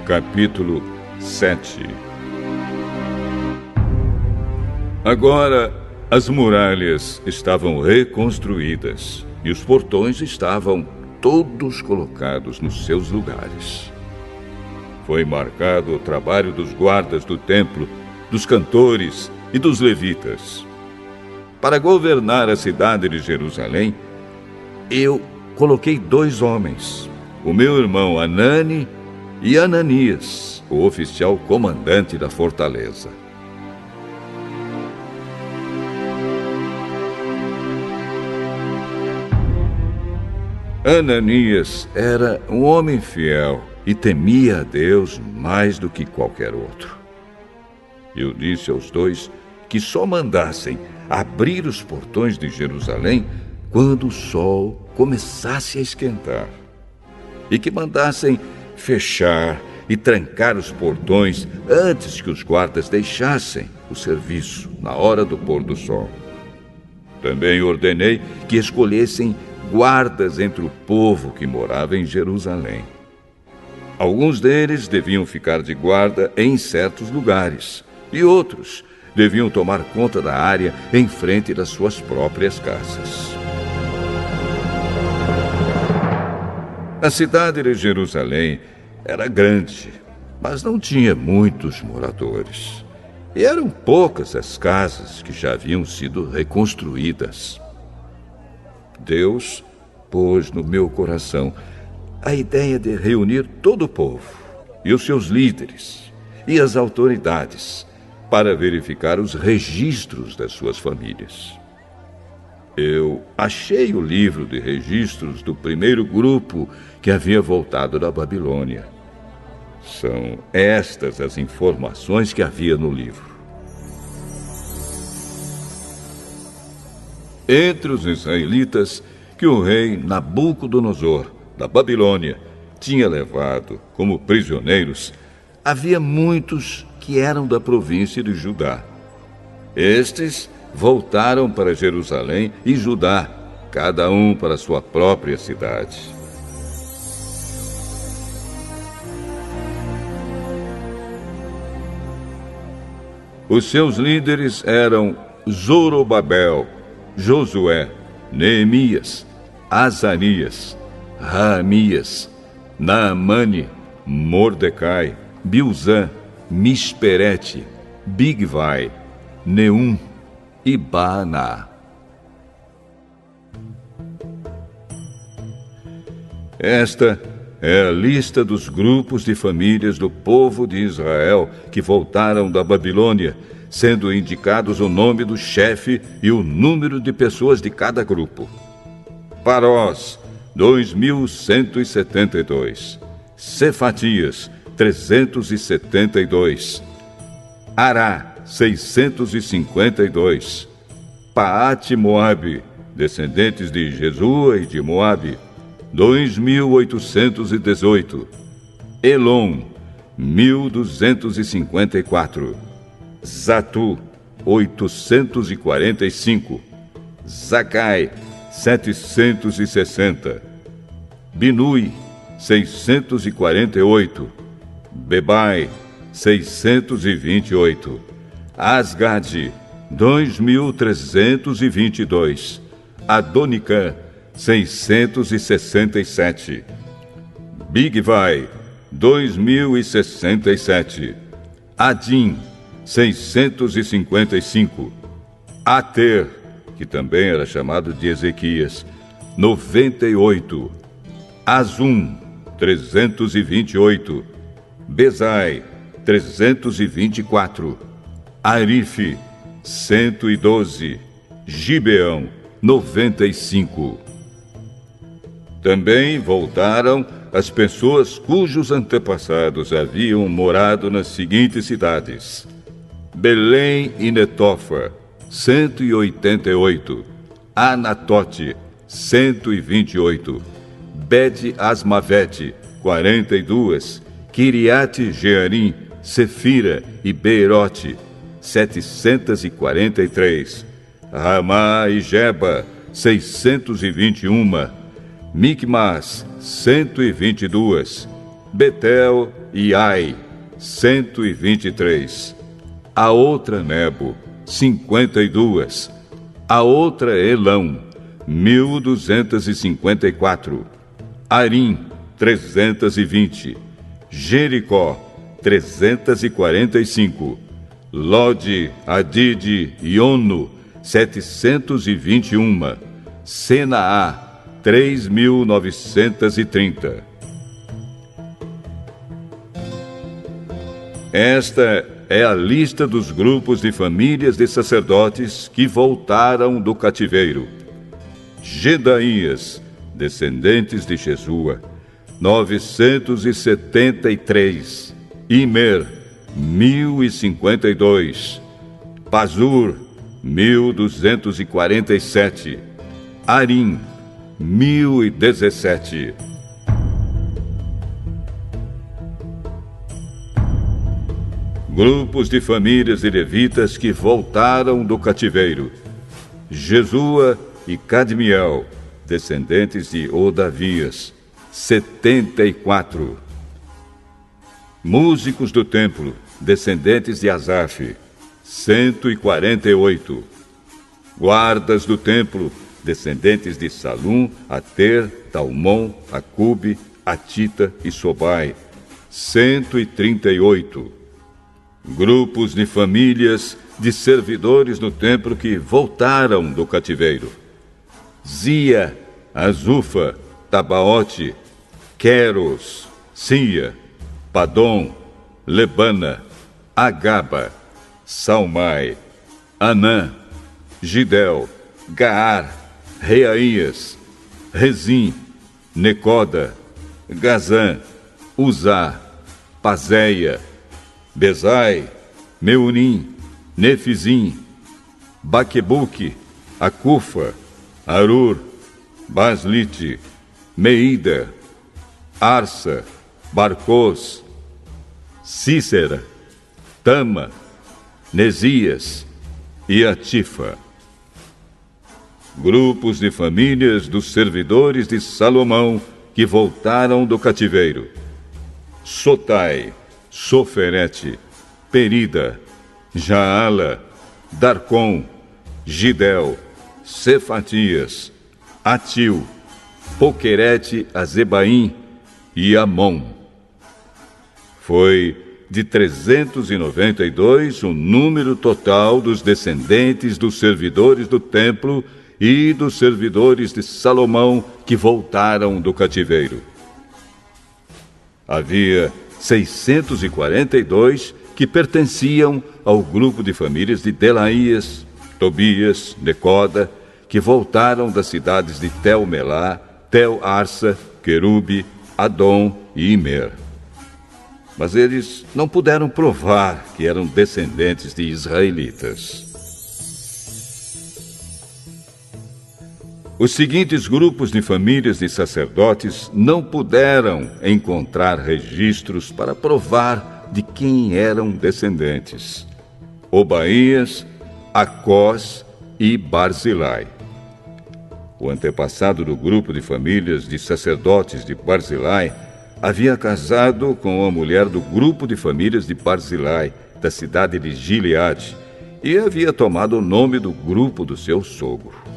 Capítulo 7. Agora as muralhas estavam reconstruídas e os portões estavam todos colocados nos seus lugares. Foi marcado o trabalho dos guardas do templo, dos cantores e dos levitas. Para governar a cidade de Jerusalém, eu coloquei 2 homens, o meu irmão Hanani e Ananias, o oficial comandante da fortaleza. Ananias era um homem fiel e temia a Deus mais do que qualquer outro. Eu disse aos 2 que só mandassem abrir os portões de Jerusalém quando o sol começasse a esquentar, e que mandassem fechar e trancar os portões antes que os guardas deixassem o serviço na hora do pôr do sol. Também ordenei que escolhessem guardas entre o povo que morava em Jerusalém. Alguns deles deviam ficar de guarda em certos lugares, e outros deviam tomar conta da área em frente das suas próprias casas. A cidade de Jerusalém era grande, mas não tinha muitos moradores. E eram poucas as casas que já haviam sido reconstruídas. Deus pôs no meu coração a ideia de reunir todo o povo, e os seus líderes, e as autoridades, para verificar os registros das suas famílias. Eu achei o livro de registros do primeiro grupo que havia voltado da Babilônia. São estas as informações que havia no livro. Entre os israelitas que o rei Nabucodonosor, da Babilônia, tinha levado como prisioneiros, havia muitos que eram da província de Judá. Estes voltaram para Jerusalém e Judá, cada um para sua própria cidade. Os seus líderes eram Zorobabel, Josué, Neemias, Azarias, Raamias, Naamane, Mordecai, Bilzã, Misperete, Bigvai, Neum e Baaná. Esta é a lista dos grupos de famílias do povo de Israel que voltaram da Babilônia, sendo indicados o nome do chefe e o número de pessoas de cada grupo. Parós, 2.172. Cefatias, 372. Ará, 652. Paate Moabe, descendentes de Jesua e de Moabe, 2.818. Elon, 1.254. Zatu, 845. Zacai, 760. Binui, 648. Bebai, 628. Asgade, 2.322. Adonicã, 667. Bigvai, 2.067. Adim, 655. Ater, que também era chamado de Ezequias, 98. Azum, 328. Bezai, 324. Arife, 112. Gibeão, 95. Também voltaram as pessoas cujos antepassados haviam morado nas seguintes cidades: Belém e Netofa, 188. Anatote, 128. Bet-Asmavete, 42. Kiriate Jearim, Sefira e Beerote, 743. Ramá e Geba, 621. Micmas, 122. Betel e Ai, 123. A outra Nebo, 52. A outra Elão, 1254. Arim, 320. Jericó, 345. Lode, Adide e Ono, 721. Senaá, 3.930. Esta é a lista dos grupos de famílias de sacerdotes que voltaram do cativeiro. Gedaías, descendentes de Jesua, 973. Imer, 1052. Pazur, 1247. Arim, 1017. Grupos de famílias de levitas que voltaram do cativeiro. Jesua e Cadmiel, descendentes de Odavias, 74. Músicos do templo, descendentes de Asaf, 148. Guardas do templo, descendentes de Salum, Ater, Talmon, Acube, Atita e Sobai, 138. Grupos de famílias de servidores no templo que voltaram do cativeiro. Zia, Azufa, Tabaote, Queros, Sia, Padom, Lebana, Agaba, Salmai, Anã, Gidel, Gaar, Reaías, Rezim, Necoda, Gazã, Uzá, Pazéia, Bezai, Meunim, Nefizim, Baquebuque, Acufa, Arur, Baslite, Meida, Arsa, Barcos, Cícera, Tama, Nesias e Atifa. Grupos de famílias dos servidores de Salomão que voltaram do cativeiro. Sotai, Soferete, Perida, Jaala, Darcom, Gidel, Cefatias, Atil, Poquerete, Azebaim e Amon. Foi de 392 o número total dos descendentes dos servidores do templo e dos servidores de Salomão que voltaram do cativeiro. Havia 642 que pertenciam ao grupo de famílias de Delaías, Tobias, Necoda, que voltaram das cidades de Tel-Melá, Tel-Arsa, Querube, Adom e Imer. Mas eles não puderam provar que eram descendentes de israelitas. Os seguintes grupos de famílias de sacerdotes não puderam encontrar registros para provar de quem eram descendentes: Obaías, Acós e Barzilai. O antepassado do grupo de famílias de sacerdotes de Barzilai havia casado com a mulher do grupo de famílias de Barzilai, da cidade de Gileade, e havia tomado o nome do grupo do seu sogro.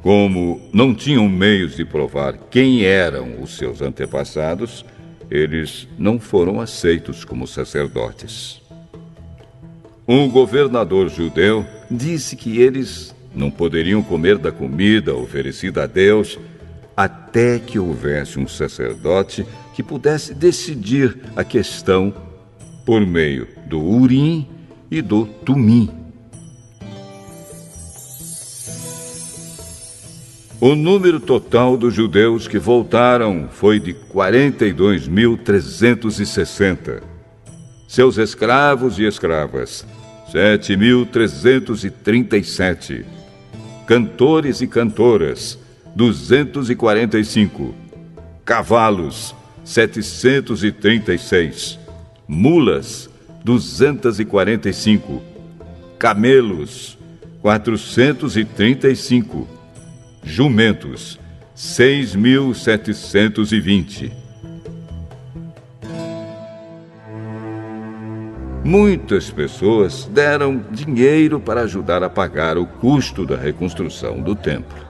Como não tinham meios de provar quem eram os seus antepassados, eles não foram aceitos como sacerdotes. Um governador judeu disse que eles não poderiam comer da comida oferecida a Deus até que houvesse um sacerdote que pudesse decidir a questão por meio do Urim e do Tumim. O número total dos judeus que voltaram foi de 42.360. Seus escravos e escravas, 7.337. Cantores e cantoras, 245. Cavalos, 736. Mulas, 245. Camelos, 435. Jumentos, 6.720. Muitas pessoas deram dinheiro para ajudar a pagar o custo da reconstrução do templo.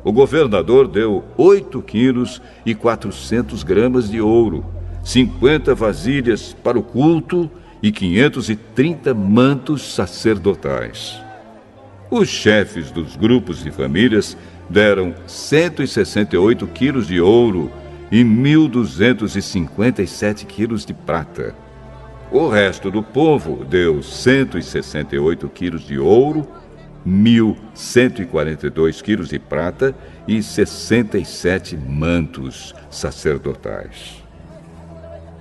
O governador deu 8 quilos e 400 gramas de ouro, 50 vasilhas para o culto e 530 mantos sacerdotais. Os chefes dos grupos de famílias deram 168 quilos de ouro e 1.257 quilos de prata. O resto do povo deu 168 quilos de ouro, 1.142 quilos de prata e 67 mantos sacerdotais.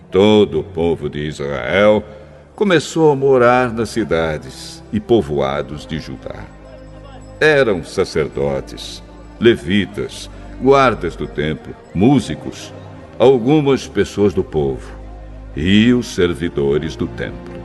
Todo o povo de Israel começou a morar nas cidades e povoados de Judá. Eram sacerdotes, levitas, guardas do templo, músicos, algumas pessoas do povo e os servidores do templo.